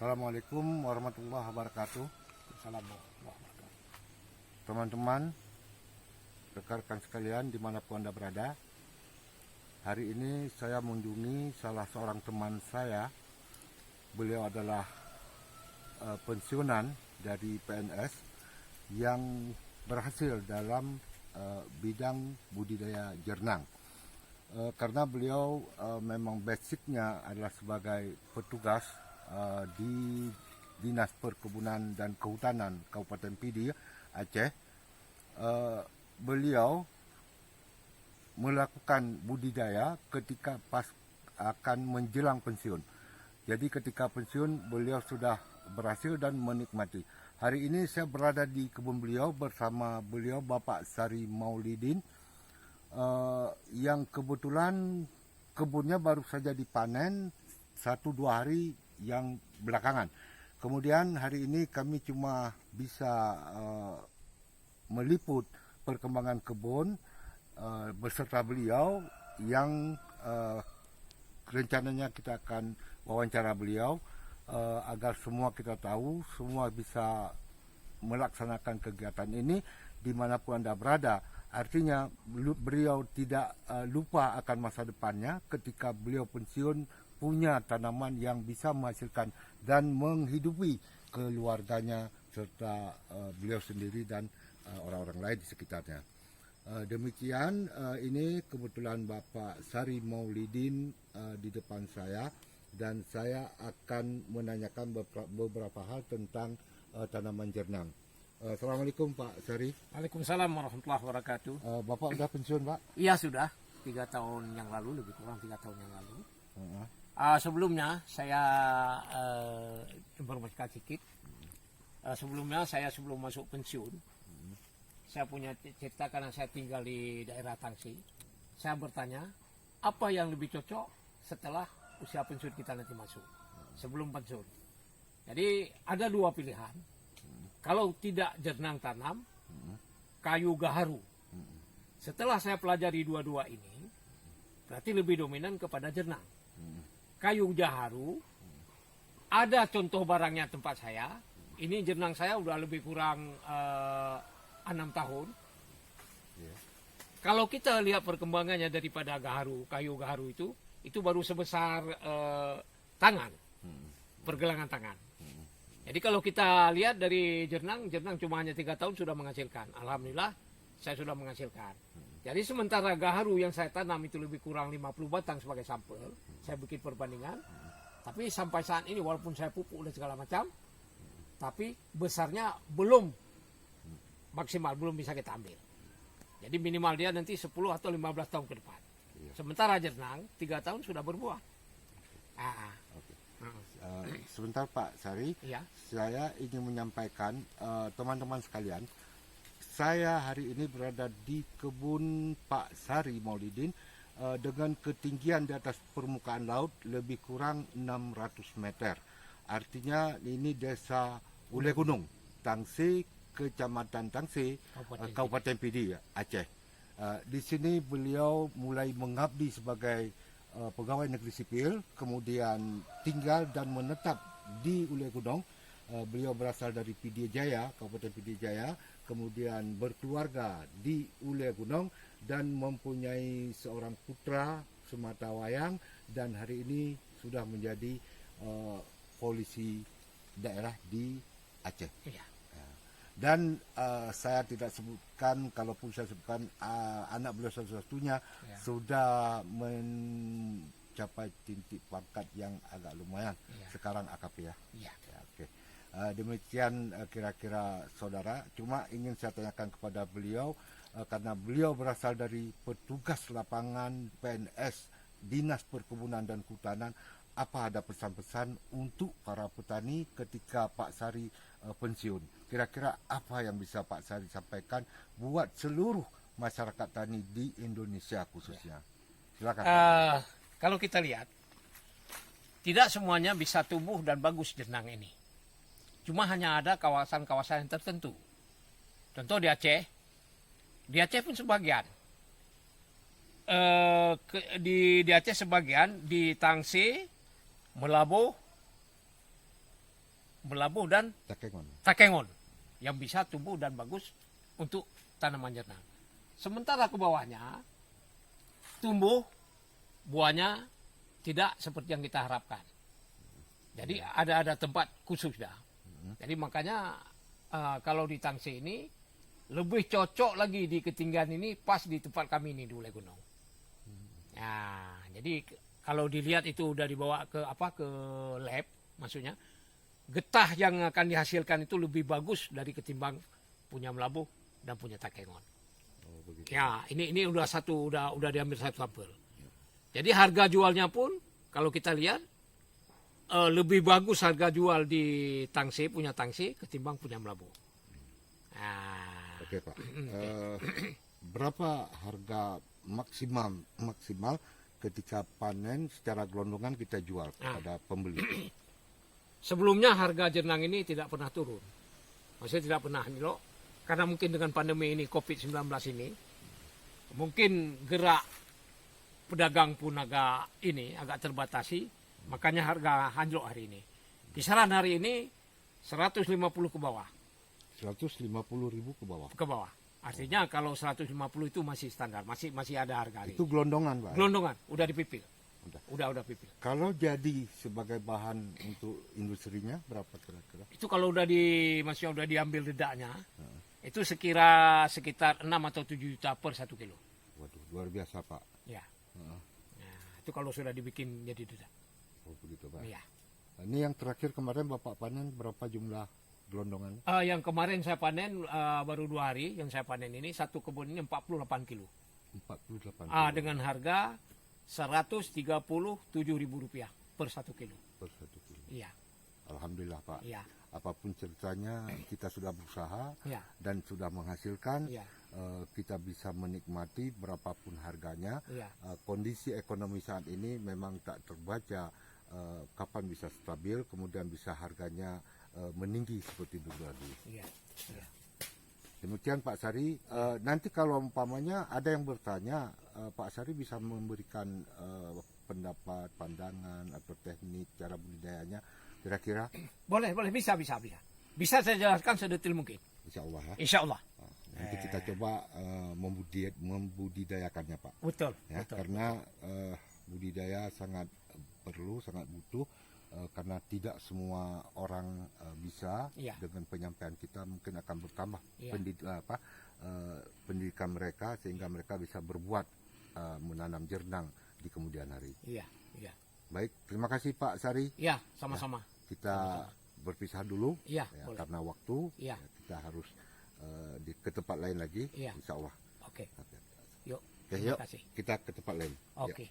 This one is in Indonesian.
Assalamualaikum warahmatullahi wabarakatuh. Assalamualaikum. Teman-teman, rekan-rekan sekalian dimanapun Anda berada. Hari ini saya mengunjungi salah seorang teman saya. Beliau adalah pensiunan dari PNS yang berhasil dalam bidang budidaya jernang. Karena beliau memang basicnya adalah sebagai petugas di Dinas Perkebunan dan Kehutanan Kabupaten Pidi, Aceh. Beliau melakukan budidaya ketika pas akan menjelang pensiun. Jadi ketika pensiun beliau sudah berhasil dan menikmati. Hari ini saya berada di kebun beliau bersama beliau Bapak Sari Maulidin, yang kebetulan kebunnya baru saja dipanen 1-2 hari yang belakangan. Kemudian hari ini kami cuma bisa meliput perkembangan kebun beserta beliau yang rencananya kita akan wawancara beliau agar semua kita tahu, semua bisa melaksanakan kegiatan ini dimanapun Anda berada. Artinya beliau tidak lupa akan masa depannya ketika beliau pensiun, punya tanaman yang bisa menghasilkan dan menghidupi keluarganya serta beliau sendiri dan orang-orang lain di sekitarnya. Demikian ini kebetulan Bapak Sari Maulidin di depan saya, dan saya akan menanyakan beberapa hal tentang tanaman jernang. Assalamualaikum Pak Sari. Waalaikumsalam warahmatullahi wabarakatuh. Bapak sudah pensiun Pak? Iya sudah, 3 tahun yang lalu, lebih kurang 3 tahun yang lalu. Sebelumnya saya informasikan sedikit. Sebelumnya saya sebelum masuk pensiun, saya punya cerita karena saya tinggal di daerah Tangsi. Saya bertanya, apa yang lebih cocok setelah usia pensiun kita nanti masuk, sebelum pensiun. Jadi ada 2 pilihan. Kalau tidak jernang tanam, kayu gaharu. Setelah saya pelajari dua-dua ini, berarti lebih dominan kepada jernang. Kayu gaharu, ada contoh barangnya tempat saya. Ini jernang saya udah lebih kurang 6 tahun. Kalau kita lihat perkembangannya daripada gaharu, kayu gaharu itu baru sebesar tangan, pergelangan tangan. Jadi kalau kita lihat dari jernang cuma hanya 3 tahun sudah menghasilkan. Alhamdulillah saya sudah menghasilkan. Jadi sementara gaharu yang saya tanam itu lebih kurang 50 batang sebagai sampel, saya bikin perbandingan. Tapi sampai saat ini walaupun saya pupuk dan segala macam, tapi besarnya belum maksimal, belum bisa kita ambil. Jadi minimal dia nanti 10 atau 15 tahun ke depan. Sementara jernang 3 tahun sudah berbuah. Sebentar Pak Sari, Ya. Saya ingin menyampaikan teman-teman sekalian, saya hari ini berada di kebun Pak Sari Maulidin dengan ketinggian di atas permukaan laut lebih kurang 600 meter. Artinya ini desa Ule Gunung, Tangsi, Kecamatan Tangsi, Kabupaten Pidi, Aceh. Di sini beliau mulai mengabdi sebagai pegawai negeri sipil, kemudian tinggal dan menetap di Ule Gunung. Beliau berasal dari Pidi Jaya, Kabupaten Pidi Jaya, kemudian berkeluarga di Ule Gunung dan mempunyai seorang putra sematawayang, dan hari ini sudah menjadi polisi daerah di Aceh. Iya. Dan saya tidak sebutkan, kalaupun saya sebutkan anak beliau satu-satunya sudah mencapai titik pangkat yang agak lumayan. Sekarang AKP ya. Oke. Demikian kira-kira saudara. Cuma ingin saya tanyakan kepada beliau, karena beliau berasal dari petugas lapangan PNS Dinas Perkebunan dan Kehutanan, apa ada pesan-pesan untuk para petani ketika Pak Sari pensiun? Kira-kira apa yang bisa Pak Sari sampaikan buat seluruh masyarakat tani di Indonesia khususnya? Silakan. Kalau kita lihat, tidak semuanya bisa tumbuh dan bagus jernang ini. Cuma hanya ada kawasan-kawasan yang tertentu. Contoh di Aceh pun sebagian. Di Aceh sebagian, di Tangsi, Melabuh, melabuh dan Takengon. takengon yang bisa tumbuh dan bagus untuk tanaman jernang. Sementara ke bawahnya tumbuh buahnya tidak seperti yang kita harapkan. Jadi ada tempat khusus dah. Jadi makanya kalau di Tangsi ini lebih cocok lagi di ketinggian ini pas di tempat kami ini di Ulai Gunung. Nah, jadi kalau dilihat itu udah dibawa ke lab, maksudnya getah yang akan dihasilkan itu lebih bagus dari ketimbang punya melabuh dan punya takengon. Oh, begitu. Ya, ini udah diambil satu sampel. Jadi harga jualnya pun kalau kita lihat lebih bagus harga jual di Tangsi, punya Tangsi ketimbang punya melabuh. Nah, Oke Pak. Berapa harga maksimal ketika panen secara gelondongan kita jual kepada pembeli? sebelumnya harga jernang ini tidak pernah turun. Maksudnya tidak pernah anjlok. Karena mungkin dengan pandemi ini, COVID-19 ini, mungkin gerak pedagang pun agak terbatasi, makanya harga anjlok hari ini. Kisaran hari ini 150 ke bawah. 150.000 ke bawah. Ke bawah. Artinya kalau 150 itu masih standar, masih ada harga hari Itu ini. gelondongan Pak. Gelondongan, udah dipipil. Udah. Udah pipil. Kalau jadi sebagai bahan untuk industrinya berapa kira-kira? Itu kalau maksudnya udah diambil dedaknya, itu sekitar 6 atau 7 juta per 1 kilo. Waduh, luar biasa Pak. Ya. Nah, itu kalau sudah dibikin jadi dedak. Oh begitu Pak. Ya. Ini yang terakhir kemarin Bapak panen berapa jumlah gelondongan? Yang kemarin saya panen baru 2 hari, yang saya panen ini satu kebun ini 48 kilo. 48 Dengan harga Rp137.000 per 1 kilo. per 1 kilo. Iya. Alhamdulillah Pak. Iya. Apapun ceritanya kita sudah berusaha Iya. dan sudah menghasilkan. Iya. Kita bisa menikmati berapapun harganya. Iya. Kondisi ekonomi saat ini memang tak terbaca kapan bisa stabil, kemudian bisa harganya meninggi seperti dulu lagi. Iya. Iya. Demikian Pak Sari. Nanti kalau umpamanya ada yang bertanya, Pak Sari bisa memberikan pendapat, pandangan atau teknik cara budidayanya kira-kira? Boleh, bisa. Bisa saya jelaskan sedetil mungkin. Insya Allah ya. Insya Allah. Nanti kita coba membudidayakannya Pak. Betul. Ya, Betul. karena budidaya sangat perlu, sangat butuh. Karena tidak semua orang bisa Iya. dengan penyampaian kita mungkin akan bertambah Iya. pendidikan mereka sehingga mereka bisa berbuat menanam jernang di kemudian hari. Iya. Iya. Baik, terima kasih Pak Sari. Iya, sama-sama. Kita berpisah dulu Iya, ya, boleh. karena waktu. Iya. Kita harus ke tempat lain lagi. Iya. Insya Allah. Oke. Oke. Yuk. Oke, Terima yuk kasih. kita ke tempat lain. Oke. Yuk.